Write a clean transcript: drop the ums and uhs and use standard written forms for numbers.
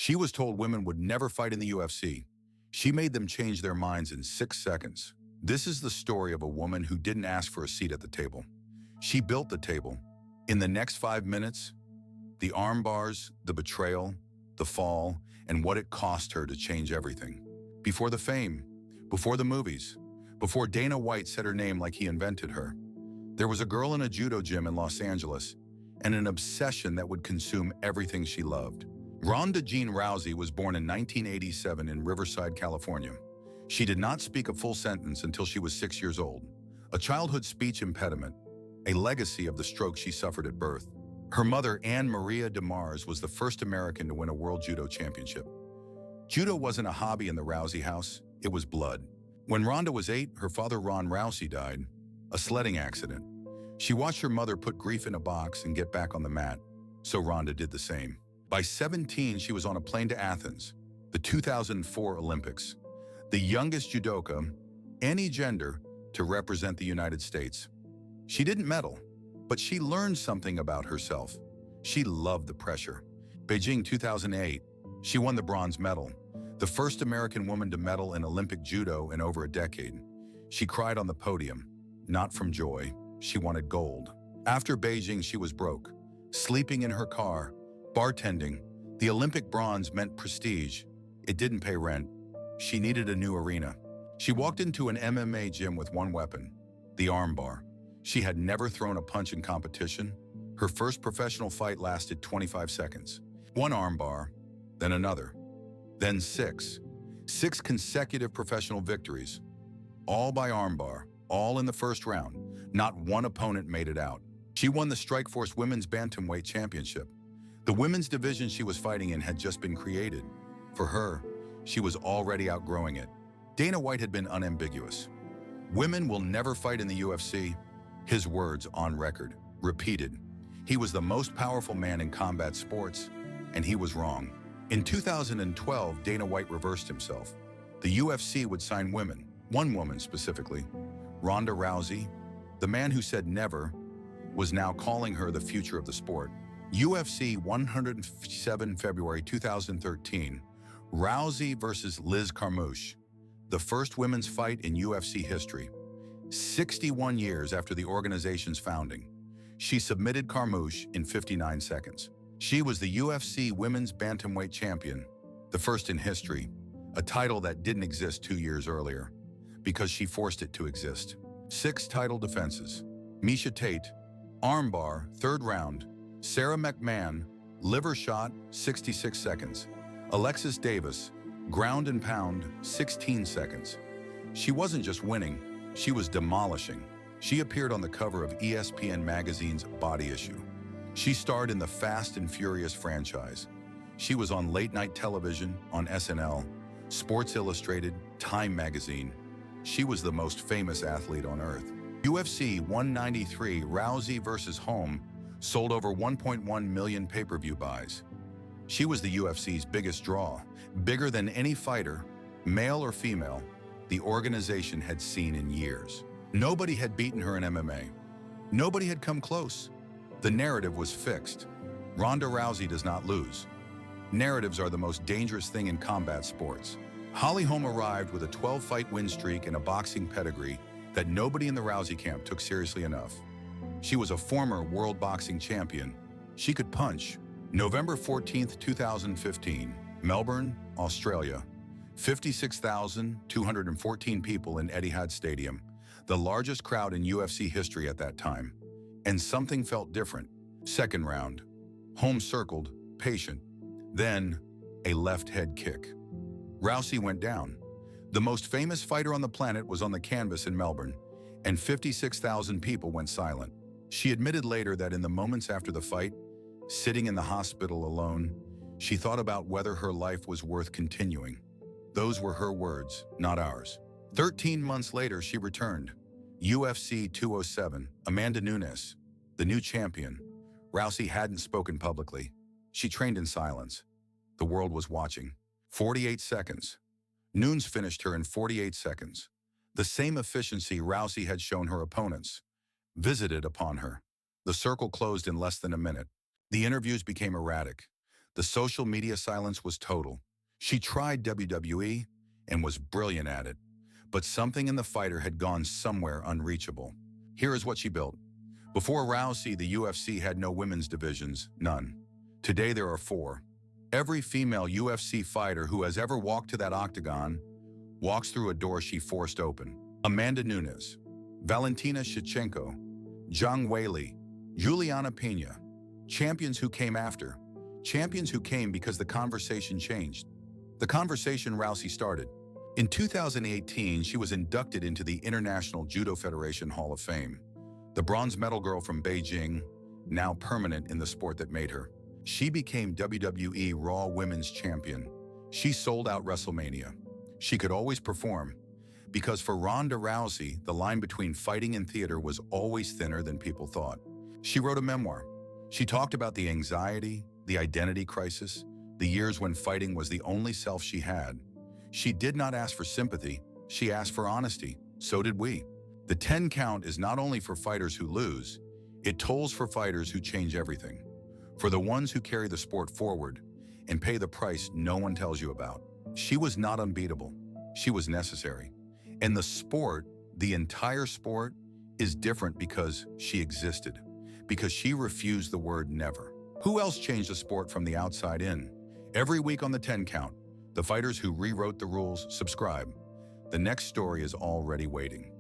She was told women would never fight in the UFC. She made them change their minds in 6 seconds. This is the story of a woman who didn't ask for a seat at the table. She built the table. In the next 5 minutes, the arm bars, the betrayal, the fall, and what it cost her to change everything. Before the fame, before the movies, before Dana White said her name like he invented her, there was a girl in a judo gym in Los Angeles and an obsession that would consume everything she loved. Ronda Jean Rousey was born in 1987 in Riverside, California. She did not speak a full sentence until she was 6 years old, a childhood speech impediment, a legacy of the stroke she suffered at birth. Her mother, Anne Maria DeMars, was the first American to win a World Judo Championship. Judo wasn't a hobby in the Rousey house, it was blood. When Ronda was 8, her father Ron Rousey died, a sledding accident. She watched her mother put grief in a box and get back on the mat, so Ronda did the same. By 17, she was on a plane to Athens, the 2004 Olympics, the youngest judoka, any gender, to represent the United States. She didn't medal, but she learned something about herself. She loved the pressure. Beijing 2008, she won the bronze medal, the first American woman to medal in Olympic judo in over a decade. She cried on the podium, not from joy. She wanted gold. After Beijing, she was broke, sleeping in her car, bartending. The Olympic bronze meant prestige. It didn't pay rent. She needed a new arena. She walked into an MMA gym with one weapon, the armbar. She had never thrown a punch in competition. Her first professional fight lasted 25 seconds. One armbar, then another, then 6. 6 consecutive professional victories, all by armbar, all in the first round. Not one opponent made it out. She won the Strikeforce Women's Bantamweight Championship. The women's division she was fighting in had just been created. For her, she was already outgrowing it. Dana White had been unambiguous. Women will never fight in the UFC. His words on record, repeated. He was the most powerful man in combat sports, and he was wrong. In 2012, Dana White reversed himself. The UFC would sign women, one woman specifically, Ronda Rousey. The man who said never was now calling her the future of the sport. UFC 107 February 2013, Rousey versus Liz Carmouche, the first women's fight in UFC history. 61 years after the organization's founding, she submitted Carmouche in 59 seconds. She was the UFC Women's Bantamweight Champion, the first in history, a title that didn't exist 2 years earlier, because she forced it to exist. 6 title defenses. Miesha Tate, armbar, 3rd round. Sarah McMahon, liver shot, 66 seconds. Alexis Davis, ground and pound, 16 seconds. She wasn't just winning, she was demolishing. She appeared on the cover of ESPN magazine's Body issue. She starred in the Fast and Furious franchise. She was on late-night television, on SNL, Sports Illustrated, Time magazine. She was the most famous athlete on earth. UFC 193 Rousey versus Holm sold over 1.1 million pay-per-view buys. She was the UFC's biggest draw, bigger than any fighter, male or female, the organization had seen in years. Nobody had beaten her in MMA. Nobody had come close. The narrative was fixed. Ronda Rousey does not lose. Narratives are the most dangerous thing in combat sports. Holly Holm arrived with a 12-fight win streak and a boxing pedigree that nobody in the Rousey camp took seriously enough. She was a former world boxing champion. She could punch. November 14, 2015, Melbourne, Australia. 56,214 people in Etihad Stadium, the largest crowd in UFC history at that time. And something felt different. 2nd round. Holm circled, patient. Then, a left head kick. Rousey went down. The most famous fighter on the planet was on the canvas in Melbourne, and 56,000 people went silent. She admitted later that in the moments after the fight, sitting in the hospital alone, she thought about whether her life was worth continuing. Those were her words, not ours. 13 months later, she returned. UFC 207, Amanda Nunes, the new champion. Rousey hadn't spoken publicly. She trained in silence. The world was watching. 48 seconds. Nunes finished her in 48 seconds. The same efficiency Rousey had shown her opponents. Visited upon her. The circle closed in less than a minute. The interviews became erratic. The social media silence was total. She tried WWE and was brilliant at it, but something in the fighter had gone somewhere unreachable. Here is what she built. Before Rousey, the UFC had no women's divisions, none. Today there are 4. Every female UFC fighter who has ever walked to that octagon walks through a door she forced open. Amanda Nunes, Valentina Shevchenko, Zhang Weili, Juliana Pena, champions who came after, champions who came because the conversation changed. The conversation Rousey started. In 2018, she was inducted into the International Judo Federation Hall of Fame. The bronze medal girl from Beijing, now permanent in the sport that made her. She became WWE Raw Women's Champion. She sold out WrestleMania. She could always perform. Because for Ronda Rousey, the line between fighting and theater was always thinner than people thought. She wrote a memoir. She talked about the anxiety, the identity crisis, the years when fighting was the only self she had. She did not ask for sympathy, she asked for honesty. So did we. The 10 count is not only for fighters who lose, it tolls for fighters who change everything. For the ones who carry the sport forward and pay the price no one tells you about. She was not unbeatable. She was necessary. And the sport, the entire sport, is different because she existed. Because she refused the word never. Who else changed the sport from the outside in? Every week on the 10 count, the fighters who rewrote the rules. Subscribe. The next story is already waiting.